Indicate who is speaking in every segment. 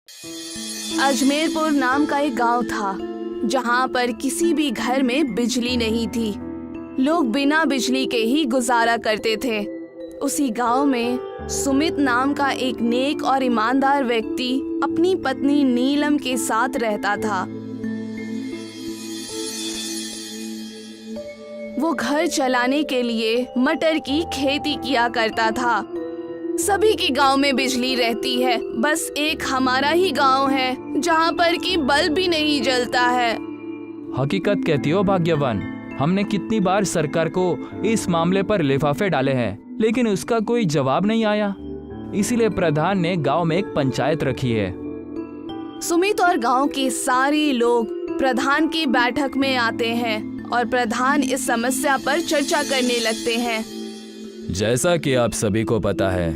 Speaker 1: अजमेरपुर नाम का एक गांव था जहां पर किसी भी घर में बिजली नहीं थी। लोग बिना बिजली के ही गुजारा करते थे। उसी गांव में सुमित नाम का एक नेक और ईमानदार व्यक्ति अपनी पत्नी नीलम के साथ रहता था। वो घर चलाने के लिए मटर की खेती किया करता था। सभी के गांव में बिजली रहती है, बस एक हमारा ही गांव है जहां पर कि बल्ब भी नहीं जलता है।
Speaker 2: हकीकत कहती हो भाग्यवान, हमने कितनी बार सरकार को इस मामले पर लिफाफे डाले हैं, लेकिन उसका कोई जवाब नहीं आया। इसीलिए प्रधान ने गांव में एक पंचायत रखी है।
Speaker 1: सुमित और गांव के सारे लोग प्रधान की बैठक में आते हैं और प्रधान इस समस्या पर चर्चा करने लगते हैं।
Speaker 2: जैसा कि आप सभी को पता है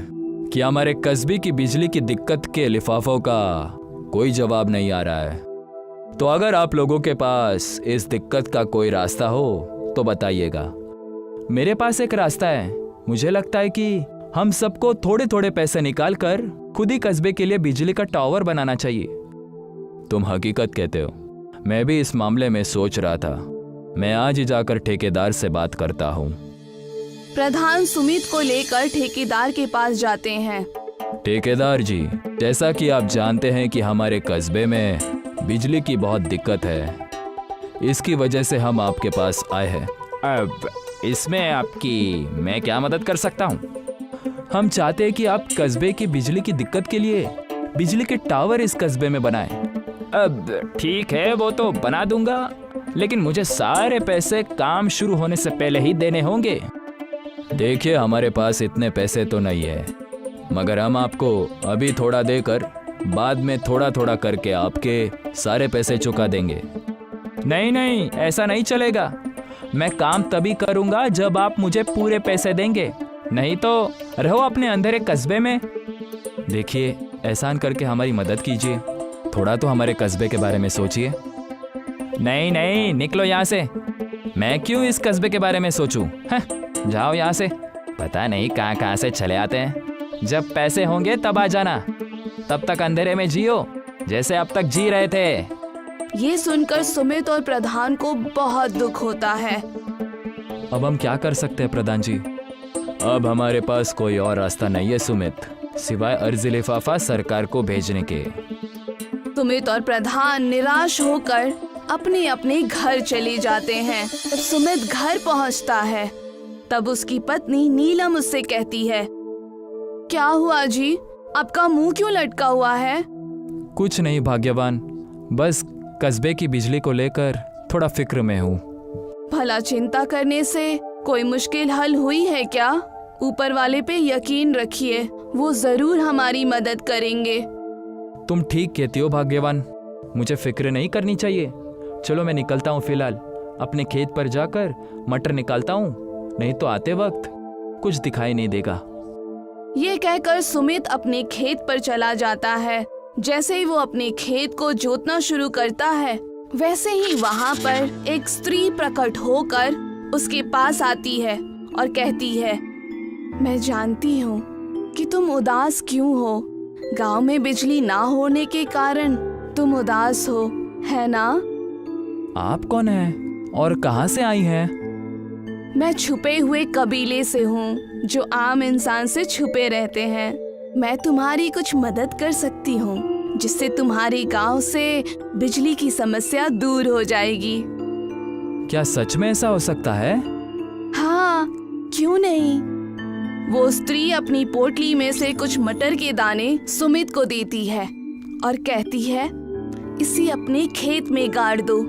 Speaker 2: कि हमारे कस्बे की बिजली की दिक्कत के लिफाफों का कोई जवाब नहीं आ रहा है, तो अगर आप लोगों के पास इस दिक्कत का कोई रास्ता हो तो बताइएगा। मेरे पास एक रास्ता है। मुझे लगता है कि हम सबको थोड़े थोड़े पैसे निकाल कर खुद ही कस्बे के लिए बिजली का टावर बनाना चाहिए। तुम हकीकत कहते हो, मैं भी इस मामले में सोच रहा था। मैं आज ही जाकर ठेकेदार से बात करता हूँ।
Speaker 1: प्रधान सुमित को लेकर ठेकेदार के पास जाते हैं।
Speaker 2: ठेकेदार जी, जैसा कि आप जानते हैं कि हमारे कस्बे में बिजली की बहुत दिक्कत है, इसकी वजह से हम आपके पास आए हैं। अब इसमें आपकी मैं क्या मदद कर सकता हूँ? हम चाहते हैं कि आप कस्बे की बिजली की दिक्कत के लिए बिजली के टावर इस कस्बे में बनाएं। अब ठीक है, वो तो बना दूंगा, लेकिन मुझे सारे पैसे काम शुरू होने से पहले ही देने होंगे। देखिए, हमारे पास इतने पैसे तो नहीं है, मगर हम आपको अभी थोड़ा देकर बाद में थोड़ा थोड़ा करके आपके सारे पैसे चुका देंगे। नहीं नहीं, ऐसा नहीं चलेगा। मैं काम तभी करूंगा जब आप मुझे पूरे पैसे देंगे, नहीं तो रहो अपने अंधेरे कस्बे में। देखिए, एहसान करके हमारी मदद कीजिए, थोड़ा तो हमारे कस्बे के बारे में सोचिए। नहीं नहीं, निकलो यहाँ से। मैं क्यों इस कस्बे के बारे में सोचूं? जाओ यहाँ से। पता नहीं कहाँ कहाँ से चले आते हैं। जब पैसे होंगे तब आ जाना, तब तक अंधेरे में जियो जैसे अब तक जी रहे थे।
Speaker 1: ये सुनकर सुमित और प्रधान को बहुत दुख होता है।
Speaker 2: अब हम क्या कर सकते हैं प्रधान जी? अब हमारे पास कोई और रास्ता नहीं है सुमित, सिवाय अर्जी लिफाफा सरकार को भेजने के।
Speaker 1: सुमित और प्रधान निराश होकर अपने अपने घर चले जाते हैं। जब सुमित घर पहुंचता है तब उसकी पत्नी नीलम उससे कहती है, क्या हुआ जी, आपका मुंह क्यों लटका हुआ है?
Speaker 2: कुछ नहीं भाग्यवान, बस कस्बे की बिजली को लेकर थोड़ा फिक्र में हूँ।
Speaker 1: भला चिंता करने से कोई मुश्किल हल हुई है क्या? ऊपर वाले पे यकीन रखिए, वो जरूर हमारी मदद करेंगे।
Speaker 2: तुम ठीक कहती हो भाग्यवान, मुझे फिक्र नहीं करनी चाहिए। चलो मैं निकलता हूँ, फिलहाल अपने खेत पर जाकर मटर निकालता हूँ, नहीं तो आते वक्त कुछ दिखाई नहीं देगा।
Speaker 1: ये कहकर सुमित अपने खेत पर चला जाता है। जैसे ही वो अपने खेत को जोतना शुरू करता है, वैसे ही वहाँ पर एक स्त्री प्रकट होकर उसके पास आती है और कहती है, मैं जानती हूँ कि तुम उदास क्यों हो। गांव में बिजली ना होने के कारण तुम उदास हो, है ना?
Speaker 2: आप कौन हैं और कहाँ से आई हैं?
Speaker 1: मैं छुपे हुए कबीले से हूँ जो आम इंसान से छुपे रहते हैं। मैं तुम्हारी कुछ मदद कर सकती हूँ, जिससे तुम्हारे गांव से बिजली की समस्या दूर हो जाएगी।
Speaker 2: क्या सच में ऐसा हो सकता है?
Speaker 1: हाँ, क्यों नहीं। वो स्त्री अपनी पोटली में से कुछ मटर के दाने सुमित को देती है और कहती है, इसे अपने खेत में गाड़ दो।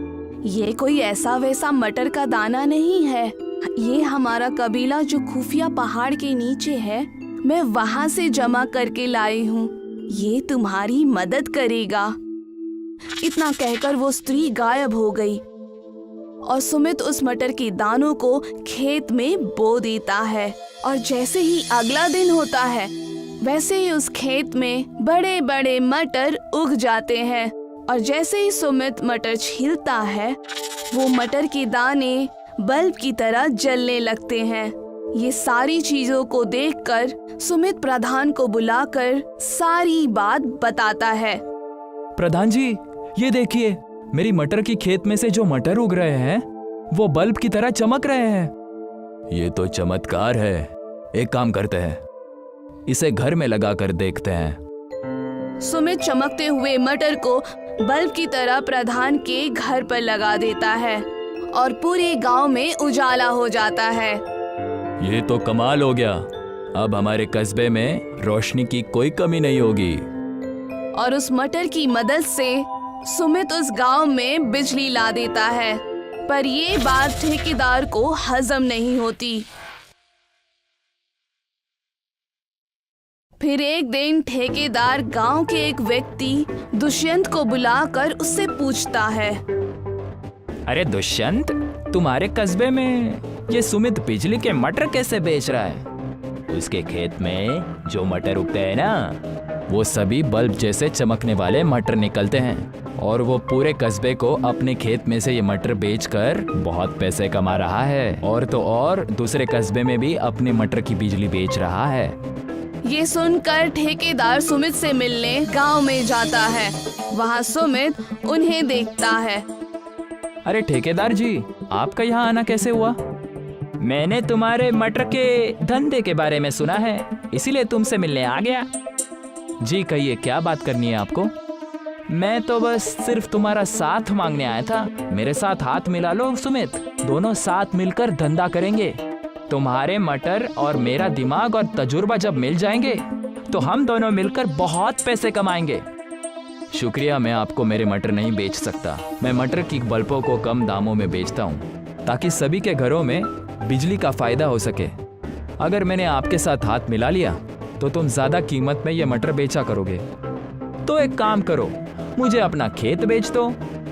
Speaker 1: ये कोई ऐसा वैसा मटर का दाना नहीं है, ये हमारा कबीला जो खुफिया पहाड़ के नीचे है, मैं वहाँ से जमा करके लाई हूँ। ये तुम्हारी मदद करेगा। इतना कहकर वो स्त्री गायब हो गई और सुमित उस मटर के दानों को खेत में बो देता है। और जैसे ही अगला दिन होता है, वैसे ही उस खेत में बड़े बड़े मटर उग जाते हैं। और जैसे ही सुमित मटर छीलता है, वो मटर के दाने बल्ब की तरह जलने लगते हैं। ये सारी चीजों को देखकर सुमित प्रधान को बुलाकर सारी बात बताता है।
Speaker 2: प्रधान जी, ये देखिए, मेरी मटर की खेत में से जो मटर उग रहे हैं वो बल्ब की तरह चमक रहे हैं। ये तो चमत्कार है। एक काम करते हैं, इसे घर में लगा कर देखते हैं।
Speaker 1: सुमित चमकते हुए मटर को बल्ब की तरह प्रधान के घर पर लगा देता है और पूरे गांव में उजाला हो जाता है।
Speaker 2: ये तो कमाल हो गया। अब हमारे कस्बे में रोशनी की कोई कमी नहीं होगी।
Speaker 1: और उस मटर की मदद से सुमित उस गांव में बिजली ला देता है, पर ये बात ठेकेदार को हजम नहीं होती। फिर एक दिन ठेकेदार गांव के एक व्यक्ति दुष्यंत को बुलाकर उससे पूछता है,
Speaker 2: अरे दुष्यंत, तुम्हारे कस्बे में ये सुमित बिजली के मटर कैसे बेच रहा है? उसके खेत में जो मटर उगते हैं ना, वो सभी बल्ब जैसे चमकने वाले मटर निकलते हैं और वो पूरे कस्बे को अपने खेत में से ये मटर बेचकर बहुत पैसे कमा रहा है। और तो और दूसरे कस्बे में भी अपने मटर की बिजली बेच रहा है।
Speaker 1: ये सुनकर ठेकेदार सुमित से मिलने गांव में जाता है। वहाँ सुमित उन्हें देखता है।
Speaker 2: अरे ठेकेदार जी, आपका यहाँ आना कैसे हुआ? मैंने तुम्हारे मटर के धंधे के बारे में सुना है, इसीलिए तुमसे मिलने आ गया। जी कहिए, क्या बात करनी है आपको? मैं तो बस सिर्फ तुम्हारा साथ मांगने आया था। मेरे साथ हाथ मिला लो सुमित, दोनों साथ मिलकर धंधा करेंगे। तुम्हारे मटर और मेरा दिमाग और तजुर्बा जब मिल जाएंगे तो हम दोनों मिलकर बहुत पैसे कमाएंगे। शुक्रिया, मैं आपको मेरे मटर नहीं बेच सकता। मैं मटर की बल्बों को कम दामों में बेचता हूँ ताकि सभी के घरों में बिजली का फायदा हो सके। अगर मैंने आपके साथ हाथ मिला लिया तो तुम ज्यादा कीमत में ये मटर बेचा करोगे। तो एक काम करो, मुझे अपना खेत बेच दो।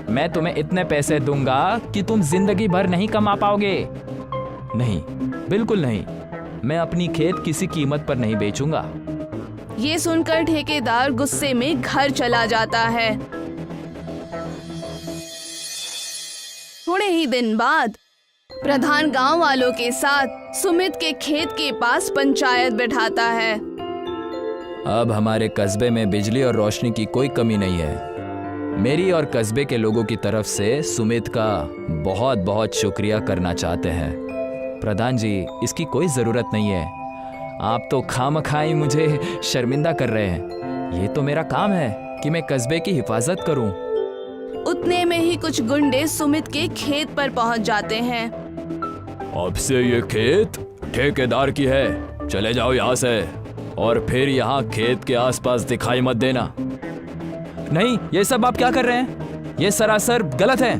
Speaker 2: मैं तुम्हें इतने पैसे दूंगा कि तुम जिंदगी भर नहीं कमा पाओगे। नहीं, बिल्कुल नहीं, मैं अपनी खेत किसी कीमत पर नहीं बेचूंगा।
Speaker 1: ये सुनकर ठेकेदार गुस्से में घर चला जाता है। थोड़े ही दिन बाद प्रधान गांव वालों के साथ सुमित के खेत के पास पंचायत बैठाता है।
Speaker 2: अब हमारे कस्बे में बिजली और रोशनी की कोई कमी नहीं है। मेरी और कस्बे के लोगों की तरफ से सुमित का बहुत बहुत शुक्रिया करना चाहते हैं। प्रधान जी, इसकी कोई ज़रूरत नहीं है। आप तो खामखाई मुझे शर्मिंदा कर रहे हैं। ये तो मेरा काम है कि मैं कस्बे की हिफाजत करूं।
Speaker 1: उतने में ही कुछ गुंडे सुमित के खेत पर पहुंच जाते हैं।
Speaker 2: अब से ये खेत ठेकेदार की है, चले जाओ यहाँ से और फिर यहाँ खेत के आसपास दिखाई मत देना। नहीं, ये सब आप क्या कर रहे हैं? ये सरासर गलत है।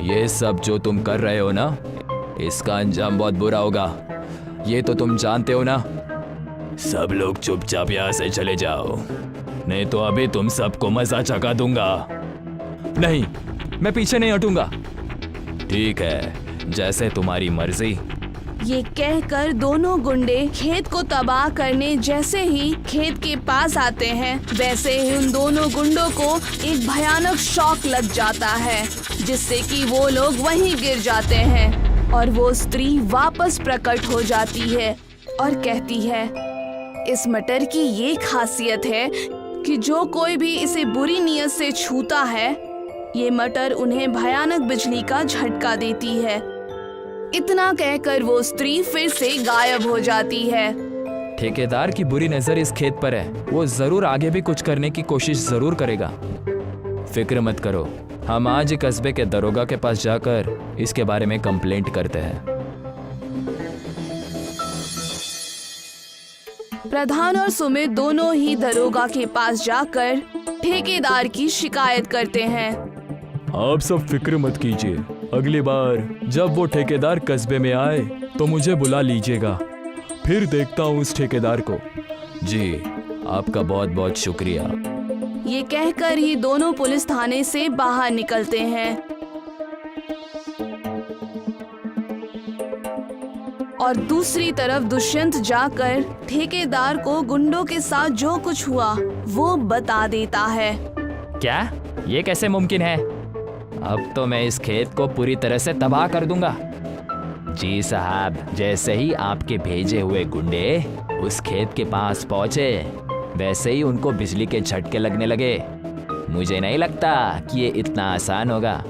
Speaker 2: ये सब जो तुम कर रहे हो ना, इसका अंजाम बहुत बुरा होगा। ये तो तुम जानते हो ना। सब लोग चुपचाप यहाँ से चले जाओ, नहीं तो अभी तुम सबको मजा चखा दूंगा। नहीं, मैं पीछे नहीं हटूंगा। ठीक है, जैसे तुम्हारी मर्जी।
Speaker 1: ये कहकर दोनों गुंडे खेत को तबाह करने जैसे ही खेत के पास आते हैं, वैसे ही उन दोनों गुंडों को एक भयानक शॉक लग जाता है, जिससे कि वो लोग वहीं गिर जाते हैं। और वो स्त्री वापस प्रकट हो जाती है और कहती है, इस मटर की ये खासियत है कि जो कोई भी इसे बुरी नीयत से छूता है, ये मटर उन्हें भयानक बिजली का झटका देती है। इतना कहकर वो स्त्री फिर से गायब हो जाती है।
Speaker 2: ठेकेदार की बुरी नजर इस खेत पर है। वो जरूर आगे भी कुछ करने की कोशिश जरूर करेगा। फिक्र मत करो, हम आज ही कस्बे के दरोगा के पास जाकर इसके बारे में कंप्लेंट करते हैं।
Speaker 1: प्रधान और सुमित दोनों ही दरोगा के पास जाकर ठेकेदार की शिकायत करते हैं।
Speaker 2: आप सब फिक्र मत कीजिए, अगली बार जब वो ठेकेदार कस्बे में आए तो मुझे बुला लीजिएगा, फिर देखता हूँ उस ठेकेदार को। जी, आपका बहुत बहुत शुक्रिया।
Speaker 1: ये कहकर ही दोनों पुलिस थाने से बाहर निकलते हैं और दूसरी तरफ दुष्यंत जाकर ठेकेदार को गुंडों के साथ जो कुछ हुआ वो बता देता है।
Speaker 2: क्या? ये कैसे मुमकिन है? अब तो मैं इस खेत को पूरी तरह से तबाह कर दूंगा। जी साहब, जैसे ही आपके भेजे हुए गुंडे उस खेत के पास पहुंचे, वैसे ही उनको बिजली के झटके लगने लगे। मुझे नहीं लगता कि ये इतना आसान होगा।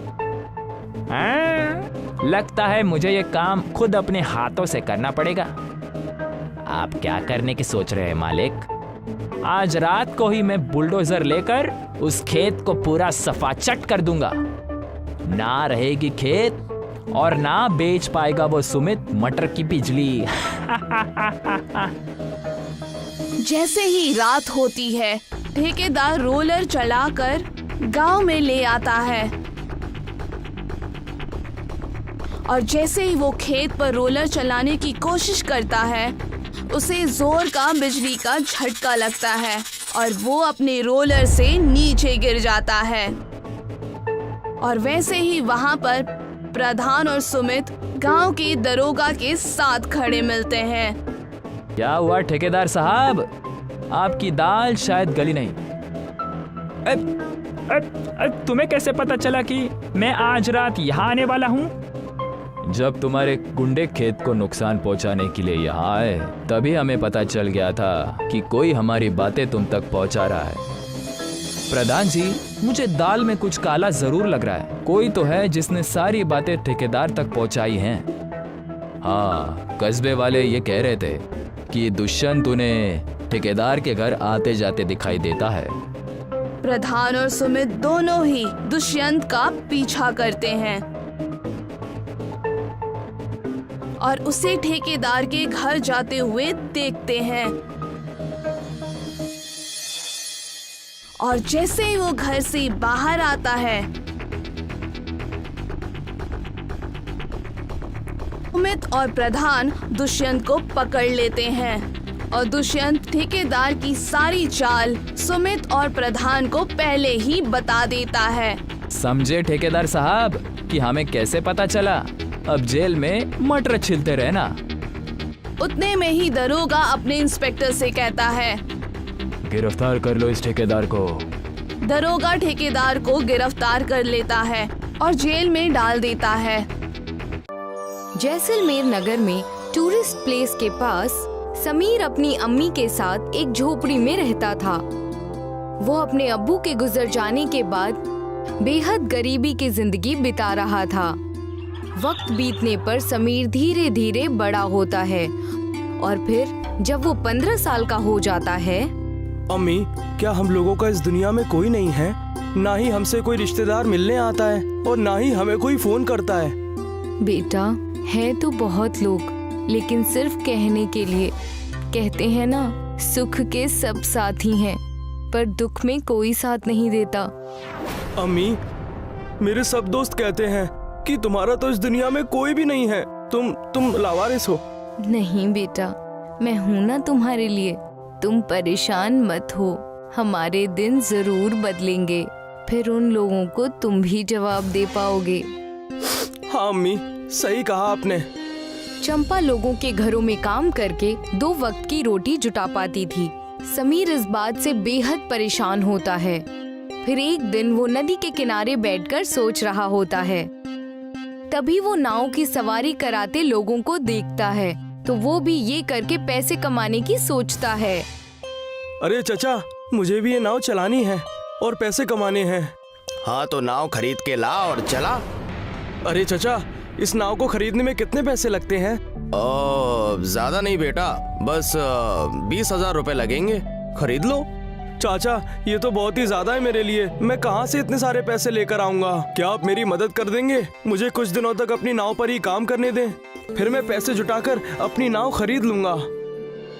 Speaker 2: लगता है मुझे ये काम खुद अपने हाथों से करना पड़ेगा। आप क्या करने की सोच रहे हैं मालिक? आज रात को ही मैं बुलडोजर लेकर उस खेत को पूरा सफाचट कर दूंगा। ना रहेगी खेत और ना बेच पाएगा वो सुमित मटर की बिजली।
Speaker 1: जैसे ही रात होती है, ठेकेदार रोलर चलाकर गांव में ले आता है और जैसे ही वो खेत पर रोलर चलाने की कोशिश करता है, उसे जोर का बिजली का झटका लगता है और वो अपने रोलर से नीचे गिर जाता है। और वैसे ही वहां पर प्रधान और सुमित गांव के दरोगा के साथ खड़े मिलते हैं।
Speaker 2: क्या हुआ ठेकेदार साहब? आपकी दाल शायद गली नहीं। तुम्हें कैसे पता चला कि मैं आज रात यहाँ आने वाला हूँ? जब तुम्हारे गुंडे खेत को नुकसान पहुँचाने के लिए यहाँ आए, तभी हमें पता चल गया था कि कोई हमारी बातें तुम तक पहुँचा रहा है। प्रधान जी, मुझे दाल में कुछ काला जरूर लग रहा है। कोई तो है जिसने सारी बातें ठेकेदार तक पहुँचाई हैं। हाँ, कस्बे वाले ये कह रहे थे कि दुष्यंत उन्हें ठेकेदार के घर आते जाते दिखाई देता है।
Speaker 1: प्रधान और सुमित दोनों ही दुष्यंत का पीछा करते हैं और उसे ठेकेदार के घर जाते हुए देखते हैं। और जैसे ही वो घर से बाहर आता है, सुमित और प्रधान दुष्यंत को पकड़ लेते हैं और दुष्यंत ठेकेदार की सारी चाल सुमित और प्रधान को पहले ही बता देता है।
Speaker 2: समझे ठेकेदार साहब कि हमें कैसे पता चला? अब जेल में मटर छिलते रहना।
Speaker 1: उतने में ही दरोगा अपने इंस्पेक्टर से कहता है,
Speaker 2: गिरफ्तार कर लो इस ठेकेदार को।
Speaker 1: दरोगा ठेकेदार को गिरफ्तार कर लेता है और जेल में डाल देता है।
Speaker 3: जैसलमेर नगर में टूरिस्ट प्लेस के पास समीर अपनी अम्मी के साथ एक झोपड़ी में रहता था। वो अपने अब्बू के गुजर जाने के बाद बेहद गरीबी की जिंदगी बिता रहा था। वक्त बीतने पर समीर धीरे धीरे बड़ा होता है और फिर जब वो 15 साल का हो जाता है।
Speaker 4: अम्मी, क्या हम लोगों का इस दुनिया में कोई नहीं है? ना ही हमसे कोई रिश्तेदार मिलने आता है और ना ही हमें कोई फोन करता है।
Speaker 3: बेटा, है तो बहुत लोग, लेकिन सिर्फ कहने के लिए। कहते हैं ना, सुख के सब साथी हैं, पर दुख में कोई साथ नहीं देता।
Speaker 4: अम्मी, मेरे सब दोस्त कहते हैं कि तुम्हारा तो इस दुनिया में कोई भी नहीं है। तुम लावारिस हो।
Speaker 3: नहीं बेटा, मैं हूँ ना तुम्हारे लिए। तुम परेशान मत हो, हमारे दिन जरूर बदलेंगे। फिर उन लोगों को तुम भी जवाब दे पाओगे।
Speaker 4: हाँ अम्मी, सही कहा आपने।
Speaker 3: चंपा लोगों के घरों में काम करके 2 वक्त की रोटी जुटा पाती थी। समीर इस बात से बेहद परेशान होता है। फिर एक दिन वो नदी के किनारे बैठकर सोच रहा होता है। तभी वो नाव की सवारी कराते लोगों को देखता है, तो वो भी ये करके पैसे कमाने की सोचता है।
Speaker 4: अरे चचा, मुझे भी ये नाव चलानी है और पैसे कमाने हैं।
Speaker 5: हाँ तो नाव खरीद के ला और चला।
Speaker 4: अरे चचा, इस नाव को खरीदने में कितने पैसे लगते हैं?
Speaker 5: ज्यादा नहीं बेटा, बस 20,000 रुपए लगेंगे। खरीद लो।
Speaker 4: चाचा, ये तो बहुत ही ज्यादा है मेरे लिए। मैं कहाँ से इतने सारे पैसे लेकर आऊंगा? क्या आप मेरी मदद कर देंगे? मुझे कुछ दिनों तक अपनी नाव पर ही काम करने दें, फिर मैं पैसे जुटाकर अपनी नाव खरीद लूंगा।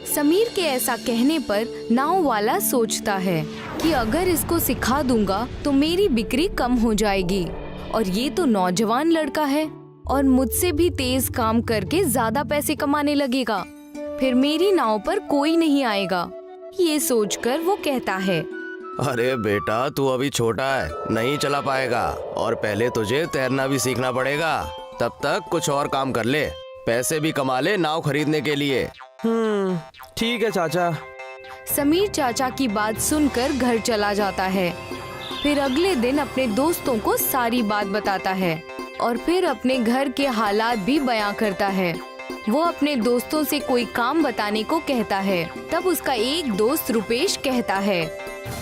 Speaker 3: समीर के ऐसा कहने पर नाव वाला सोचता है कि अगर इसको सिखा दूंगा तो मेरी बिक्री कम हो जाएगी, और ये तो नौजवान लड़का है और मुझसे भी तेज काम करके ज्यादा पैसे कमाने लगेगा। फिर मेरी नाव पर कोई नहीं आएगा। ये सोचकर वो कहता है,
Speaker 5: अरे बेटा, तू अभी छोटा है, नहीं चला पाएगा, और पहले तुझे तैरना भी सीखना पड़ेगा। तब तक कुछ और काम कर ले, पैसे भी कमा ले नाव खरीदने के लिए।
Speaker 4: ठीक है चाचा।
Speaker 3: समीर चाचा की बात सुनकर घर चला जाता है। फिर अगले दिन अपने दोस्तों को सारी बात बताता है और फिर अपने घर के हालात भी बयां करता है। वो अपने दोस्तों से कोई काम बताने को कहता है। तब उसका एक दोस्त रुपेश कहता है,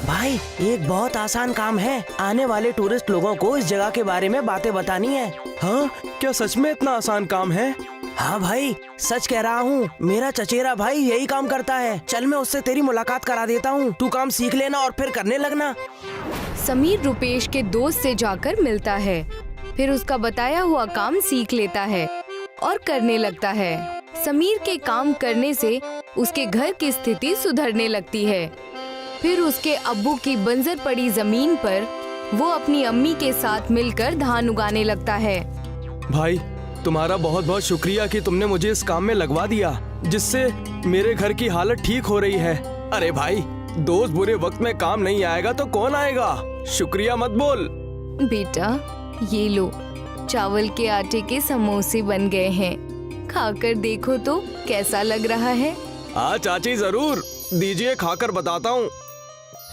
Speaker 6: भाई एक बहुत आसान काम है, आने वाले टूरिस्ट लोगों को इस जगह के बारे में बातें बतानी है।
Speaker 4: हाँ, क्या सच में इतना आसान काम है?
Speaker 6: हाँ भाई सच कह रहा हूँ, मेरा चचेरा भाई यही काम करता है। चल मैं उससे तेरी मुलाकात करा देता हूँ, तू काम सीख लेना और फिर करने लगना।
Speaker 3: समीर रुपेश के दोस्त से जाकर मिलता है, फिर उसका बताया हुआ काम सीख लेता है और करने लगता है। समीर के काम करने से उसके घर की स्थिति सुधरने लगती है। फिर उसके अब्बू की बंजर पड़ी जमीन पर वो अपनी अम्मी के साथ मिलकर धान उगाने लगता है।
Speaker 4: भाई तुम्हारा बहुत बहुत शुक्रिया कि तुमने मुझे इस काम में लगवा दिया, जिससे मेरे घर की हालत ठीक हो रही है। अरे भाई, दोस्त बुरे वक्त में काम नहीं आएगा तो कौन आएगा? शुक्रिया मत बोल।
Speaker 3: बेटा ये लो, चावल के आटे के समोसे बन गए हैं, खाकर देखो तो कैसा लग रहा है।
Speaker 4: हाँ चाची जरूर, दीजिए खाकर बताता हूँ।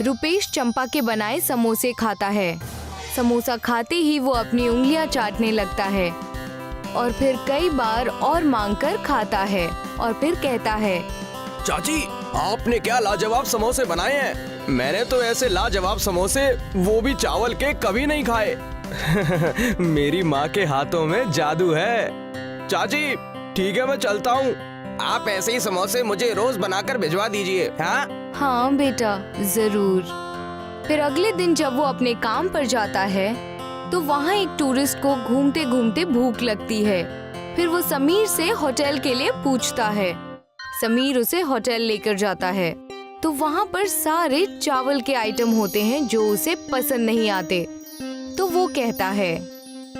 Speaker 3: रुपेश चंपा के बनाए समोसे खाता है। समोसा खाते ही वो अपनी उंगलियां चाटने लगता है और फिर कई बार और मांगकर खाता है और फिर कहता है,
Speaker 4: चाची आपने क्या लाजवाब समोसे बनाए हैं। मैंने तो ऐसे लाजवाब समोसे, वो भी चावल के, कभी नहीं खाए। मेरी माँ के हाथों में जादू है। चाची ठीक है, मैं चलता हूँ। आप ऐसे ही समोसे मुझे रोज बनाकर भिजवा दीजिए।
Speaker 3: हाँ बेटा जरूर। फिर अगले दिन जब वो अपने काम पर जाता है तो वहाँ एक टूरिस्ट को घूमते घूमते भूख लगती है। फिर वो समीर से होटल के लिए पूछता है। समीर उसे होटल लेकर जाता है तो वहाँ पर सारे चावल के आइटम होते हैं जो उसे पसंद नहीं आते। तो वो कहता है,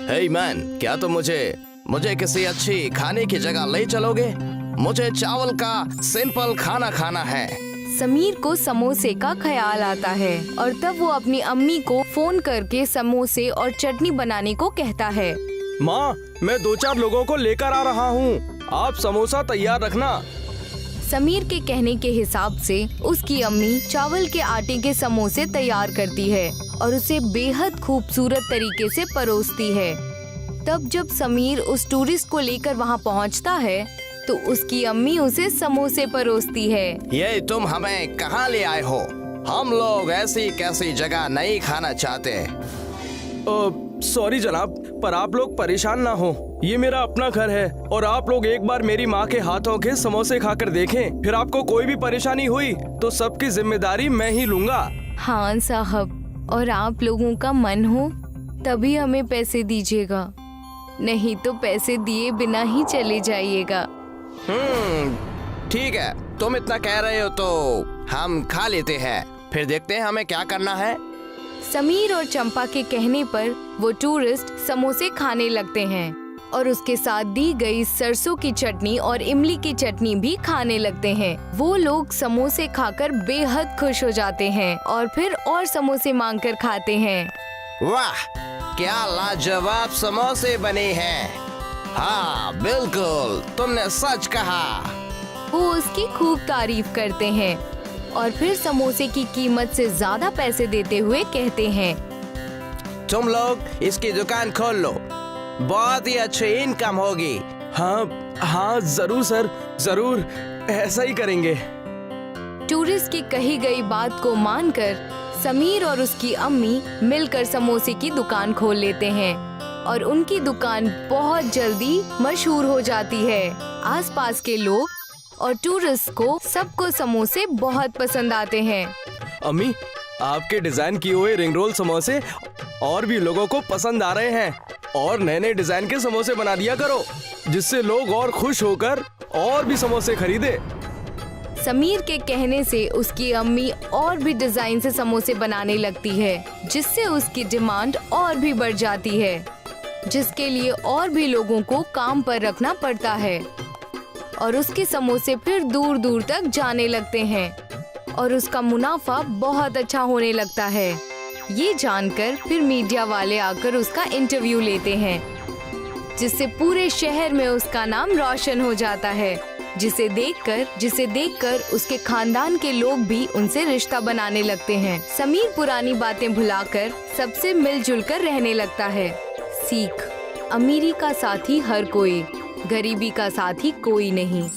Speaker 5: हे मैन, क्या तुम मुझे किसी अच्छी खाने की जगह ले चलोगे? मुझे चावल का सिंपल खाना खाना है।
Speaker 3: समीर को समोसे का ख्याल आता है और तब वो अपनी अम्मी को फोन करके समोसे और चटनी बनाने को कहता है।
Speaker 4: माँ, मैं 2-4 लोगों को लेकर आ रहा हूँ, आप समोसा तैयार रखना।
Speaker 3: समीर के कहने के हिसाब से उसकी अम्मी चावल के आटे के समोसे तैयार करती है और उसे बेहद खूबसूरत तरीके से परोसती है। तब जब समीर उस टूरिस्ट को लेकर वहाँ पहुँचता है तो उसकी अम्मी उसे समोसे परोसती है।
Speaker 5: ये तुम हमें कहाँ ले आए हो? हम लोग ऐसी कैसी जगह नहीं खाना चाहते।
Speaker 4: सॉरी जनाब, पर आप लोग परेशान ना हो, ये मेरा अपना घर है और आप लोग एक बार मेरी माँ के हाथों के समोसे खाकर देखें, फिर आपको कोई भी परेशानी हुई तो सबकी जिम्मेदारी मैं ही लूंगा।
Speaker 3: हाँ साहब, और आप लोगों का मन हो तभी हमें पैसे दीजिएगा, नहीं तो पैसे दिए बिना ही चले जाइएगा।
Speaker 5: ठीक है, तुम इतना कह रहे हो तो हम खा लेते हैं, फिर देखते हैं हमें क्या करना है।
Speaker 3: समीर और चंपा के कहने पर वो टूरिस्ट समोसे खाने लगते हैं और उसके साथ दी गई सरसों की चटनी और इमली की चटनी भी खाने लगते हैं। वो लोग समोसे खाकर बेहद खुश हो जाते हैं और फिर और समोसे मांगकर खाते हैं।
Speaker 5: वाह, क्या लाजवाब समोसे बने हैं। हाँ बिल्कुल, तुमने सच कहा।
Speaker 3: वो उसकी खूब तारीफ करते हैं और फिर समोसे की कीमत से ज्यादा पैसे देते हुए कहते हैं,
Speaker 5: तुम लोग इसकी दुकान खोल लो, बहुत ही अच्छी इनकम होगी।
Speaker 4: हाँ जरूर सर, जरूर ऐसा ही करेंगे।
Speaker 3: टूरिस्ट की कही गई बात को मानकर समीर और उसकी अम्मी मिलकर समोसे की दुकान खोल लेते हैं और उनकी दुकान बहुत जल्दी मशहूर हो जाती है। आसपास के लोग और टूरिस्ट को सबको समोसे बहुत पसंद आते हैं।
Speaker 4: अम्मी, आपके डिजाइन किए हुए रिंग रोल समोसे और भी लोगों को पसंद आ रहे हैं और नए नए डिजाइन के समोसे बना दिया करो, जिससे लोग और खुश होकर और भी समोसे खरीदे।
Speaker 3: समीर के कहने से उसकी अम्मी और भी डिजाइन से समोसे बनाने लगती है, जिससे उसकी डिमांड और भी बढ़ जाती है, जिसके लिए और भी लोगों को काम पर रखना पड़ता है और उसके समोसे फिर दूर दूर तक जाने लगते हैं और उसका मुनाफा बहुत अच्छा होने लगता है। ये जानकर फिर मीडिया वाले आकर उसका इंटरव्यू लेते हैं, जिससे पूरे शहर में उसका नाम रोशन हो जाता है, जिसे देखकर उसके खानदान के लोग भी उनसे रिश्ता बनाने लगते हैं। समीर पुरानी बातें भुलाकर सबसे मिलजुल कर रहने लगता है। सीख, अमीरी का साथी हर कोई, गरीबी का साथी कोई नहीं।